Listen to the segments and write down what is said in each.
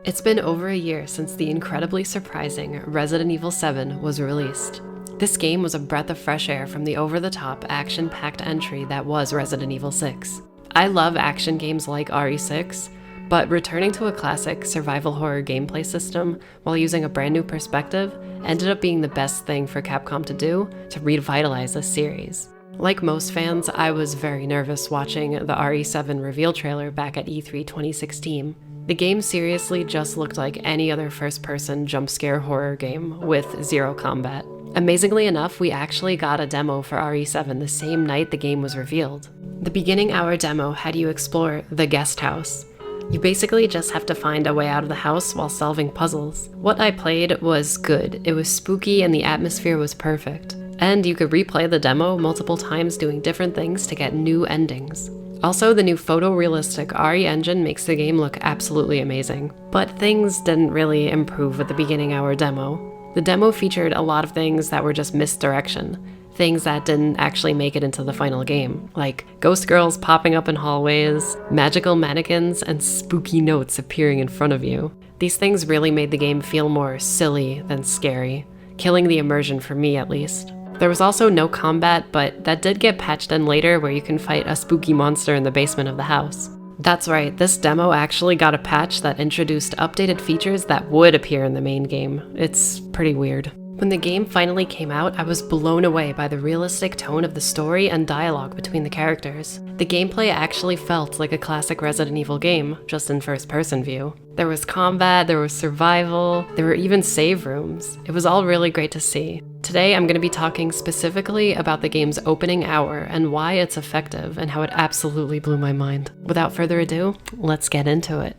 It's been over a year since the incredibly surprising Resident Evil 7 was released. This game was a breath of fresh air from the over-the-top, action-packed entry that was Resident Evil 6. I love action games like RE6, but returning to a classic survival horror gameplay system while using a brand new perspective ended up being the best thing for Capcom to do to revitalize this series. Like most fans, I was very nervous watching the RE7 reveal trailer back at E3 2016. The game seriously just looked like any other first-person jump scare horror game with zero combat. Amazingly enough, we actually got a demo for RE7 the same night the game was revealed. The beginning hour demo had you explore the guest house. You basically just have to find a way out of the house while solving puzzles. What I played was good. It was spooky and the atmosphere was perfect. And you could replay the demo multiple times doing different things to get new endings. Also, the new photorealistic RE engine makes the game look absolutely amazing. But things didn't really improve with the beginning hour demo. The demo featured a lot of things that were just misdirection. Things that didn't actually make it into the final game, like ghost girls popping up in hallways, magical mannequins, and spooky notes appearing in front of you. These things really made the game feel more silly than scary, killing the immersion for me at least. There was also no combat, but that did get patched in later where you can fight a spooky monster in the basement of the house. That's right, this demo actually got a patch that introduced updated features that would appear in the main game. It's pretty weird. When the game finally came out, I was blown away by the realistic tone of the story and dialogue between the characters. The gameplay actually felt like a classic Resident Evil game, just in first-person view. There was combat, there was survival, there were even save rooms. It was all really great to see. Today, I'm going to be talking specifically about the game's opening hour and why it's effective and how it absolutely blew my mind. Without further ado, let's get into it.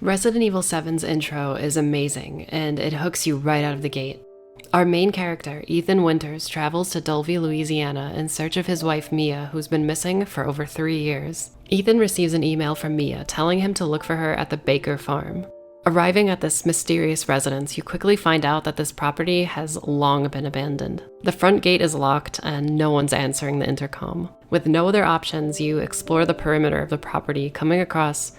Resident Evil 7's intro is amazing, and it hooks you right out of the gate. Our main character, Ethan Winters, travels to Dulvey, Louisiana in search of his wife Mia, who's been missing for over 3 years. Ethan receives an email from Mia telling him to look for her at the Baker farm. Arriving at this mysterious residence, you quickly find out that this property has long been abandoned. The front gate is locked and no one's answering the intercom. With no other options, you explore the perimeter of the property, coming across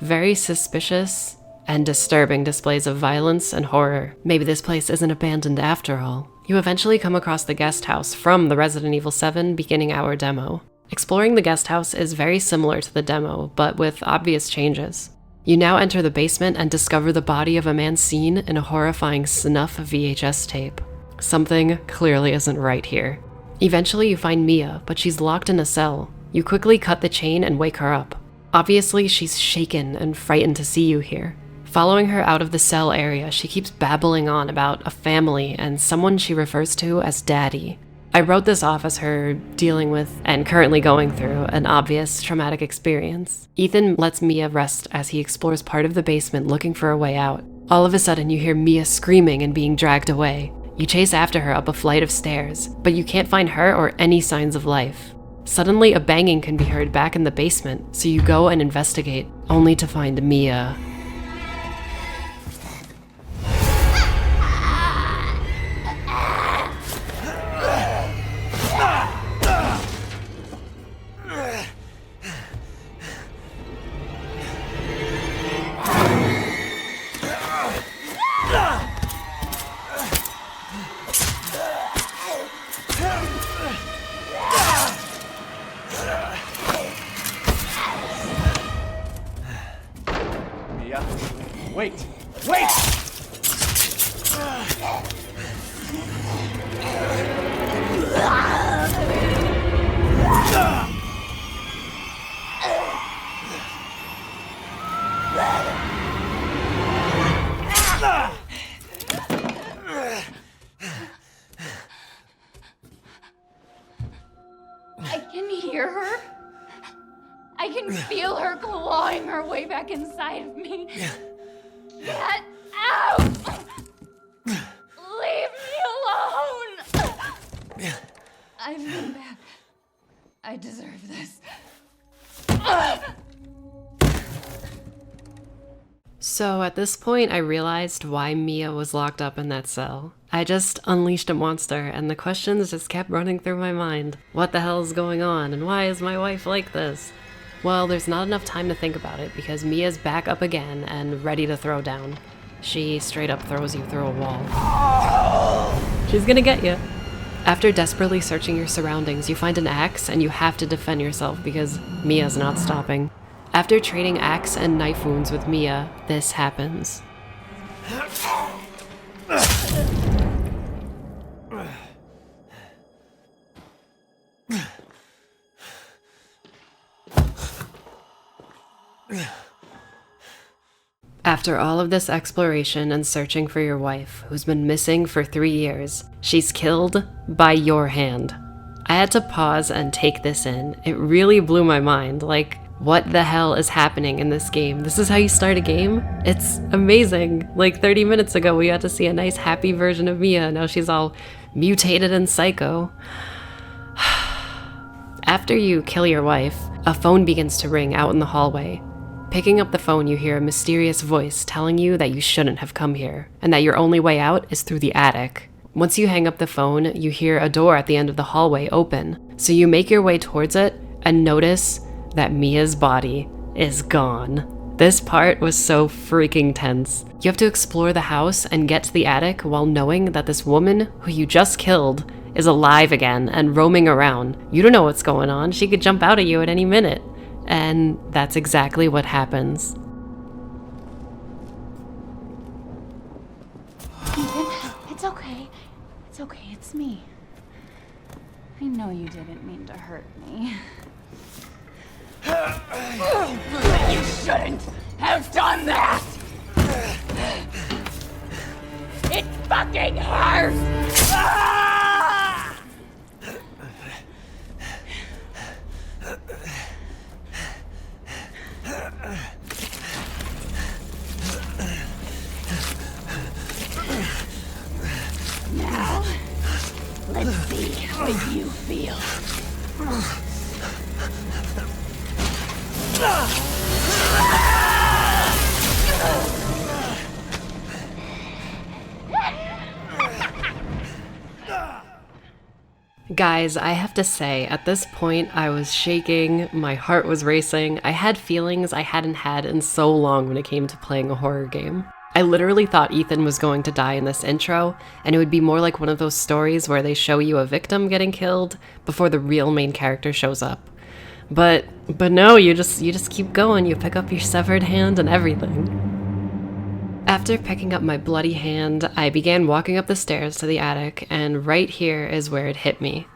very suspicious and disturbing displays of violence and horror. Maybe this place isn't abandoned after all. You eventually come across the guest house from the Resident Evil 7 beginning hour demo. Exploring the guest house is very similar to the demo, but with obvious changes. You now enter the basement and discover the body of a man seen in a horrifying snuff VHS tape. Something clearly isn't right here. Eventually you find Mia, but she's locked in a cell. You quickly cut the chain and wake her up. Obviously, she's shaken and frightened to see you here. Following her out of the cell area, she keeps babbling on about a family and someone she refers to as Daddy. I wrote this off as her dealing with, and currently going through, an obvious traumatic experience. Ethan lets Mia rest as he explores part of the basement looking for a way out. All of a sudden, you hear Mia screaming and being dragged away. You chase after her up a flight of stairs, but you can't find her or any signs of life. Suddenly, a banging can be heard back in the basement, so you go and investigate, only to find Mia. Wait! Wait! I can hear her. I can feel her clawing her way back inside of me. Get out! Leave me alone! I've been bad. I deserve this. So at this point, I realized why Mia was locked up in that cell. I just unleashed a monster, and the questions just kept running through my mind. What the hell is going on, and why is my wife like this? Well, there's not enough time to think about it because Mia's back up again and ready to throw down. She straight up throws you through a wall. She's gonna get you. After desperately searching your surroundings, you find an axe and you have to defend yourself because Mia's not stopping. After trading axe and knife wounds with Mia, this happens. After all of this exploration and searching for your wife, who's been missing for 3 years, she's killed by your hand. I had to pause and take this in. It really blew my mind. Like, what the hell is happening in this game? This is how you start a game? It's amazing. Like 30 minutes ago, we got to see a nice happy version of Mia. Now she's all mutated and psycho. After you kill your wife, a phone begins to ring out in the hallway. Picking up the phone, you hear a mysterious voice telling you that you shouldn't have come here, and that your only way out is through the attic. Once you hang up the phone, you hear a door at the end of the hallway open, so you make your way towards it and notice that Mia's body is gone. This part was so freaking tense. You have to explore the house and get to the attic while knowing that this woman who you just killed is alive again and roaming around. You don't know what's going on. She could jump out at you at any minute. And that's exactly what happens. Ethan, it's okay. It's okay, it's me. I know you didn't mean to hurt me. You shouldn't have done that! It fucking hurts! Now, let's see how you feel. Guys, I have to say, at this point, I was shaking, my heart was racing, I had feelings I hadn't had in so long when it came to playing a horror game. I literally thought Ethan was going to die in this intro, and it would be more like one of those stories where they show you a victim getting killed before the real main character shows up. But no, you just keep going, you pick up your severed hand and everything. After picking up my bloody hand, I began walking up the stairs to the attic, and right here is where it hit me.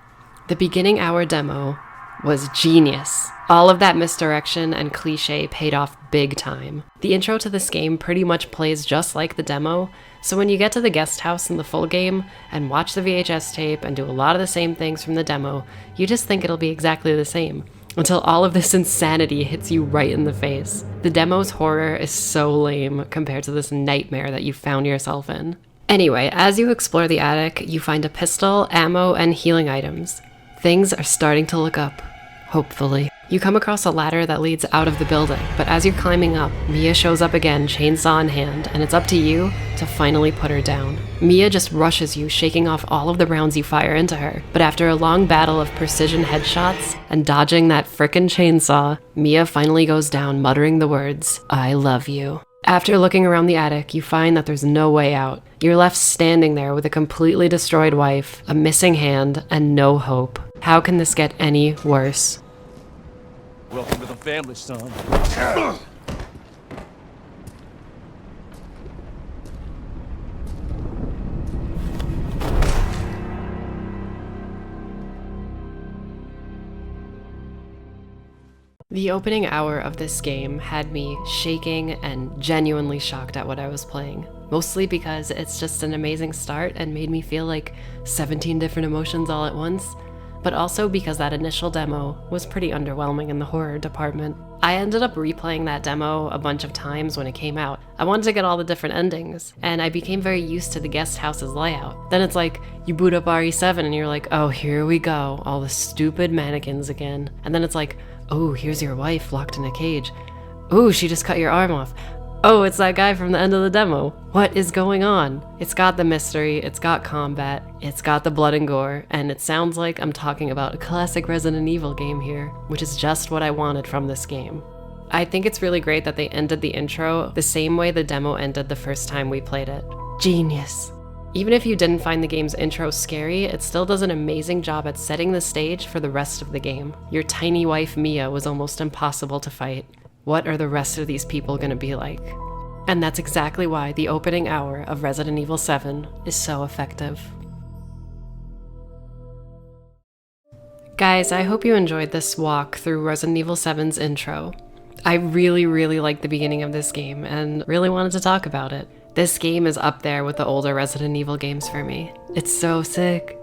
The beginning hour demo was genius. All of that misdirection and cliche paid off big time. The intro to this game pretty much plays just like the demo, so when you get to the guest house in the full game and watch the VHS tape and do a lot of the same things from the demo, you just think it'll be exactly the same. Until all of this insanity hits you right in the face. The demo's horror is so lame compared to this nightmare that you found yourself in. Anyway, as you explore the attic, you find a pistol, ammo, and healing items. Things are starting to look up, hopefully. You come across a ladder that leads out of the building, but as you're climbing up, Mia shows up again, chainsaw in hand, and it's up to you to finally put her down. Mia just rushes you, shaking off all of the rounds you fire into her, but after a long battle of precision headshots and dodging that frickin' chainsaw, Mia finally goes down, muttering the words, "I love you." After looking around the attic, you find that there's no way out. You're left standing there with a completely destroyed wife, a missing hand, and no hope. How can this get any worse? Welcome to the family, son. The opening hour of this game had me shaking and genuinely shocked at what I was playing. Mostly because it's just an amazing start and made me feel like 17 different emotions all at once, but also because that initial demo was pretty underwhelming in the horror department. I ended up replaying that demo a bunch of times when it came out. I wanted to get all the different endings, and I became very used to the guest house's layout. Then it's like, you boot up RE7 and you're like, oh, here we go, all the stupid mannequins again. And then it's like, oh, here's your wife locked in a cage. Oh, she just cut your arm off. Oh, it's that guy from the end of the demo. What is going on? It's got the mystery, it's got combat, it's got the blood and gore, and it sounds like I'm talking about a classic Resident Evil game here, which is just what I wanted from this game. I think it's really great that they ended the intro the same way the demo ended the first time we played it. Genius. Even if you didn't find the game's intro scary, it still does an amazing job at setting the stage for the rest of the game. Your tiny wife Mia was almost impossible to fight. What are the rest of these people gonna be like? And that's exactly why the opening hour of Resident Evil 7 is so effective. Guys, I hope you enjoyed this walk through Resident Evil 7's intro. I really liked the beginning of this game and really wanted to talk about it. This game is up there with the older Resident Evil games for me. It's so sick.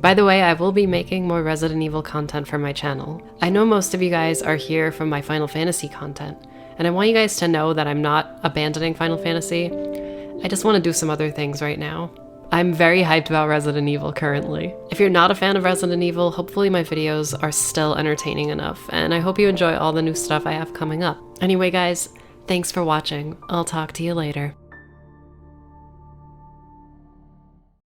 By the way, I will be making more Resident Evil content for my channel. I know most of you guys are here from my Final Fantasy content, and I want you guys to know that I'm not abandoning Final Fantasy. I just want to do some other things right now. I'm very hyped about Resident Evil currently. If you're not a fan of Resident Evil, hopefully my videos are still entertaining enough, and I hope you enjoy all the new stuff I have coming up. Anyway guys, thanks for watching. I'll talk to you later.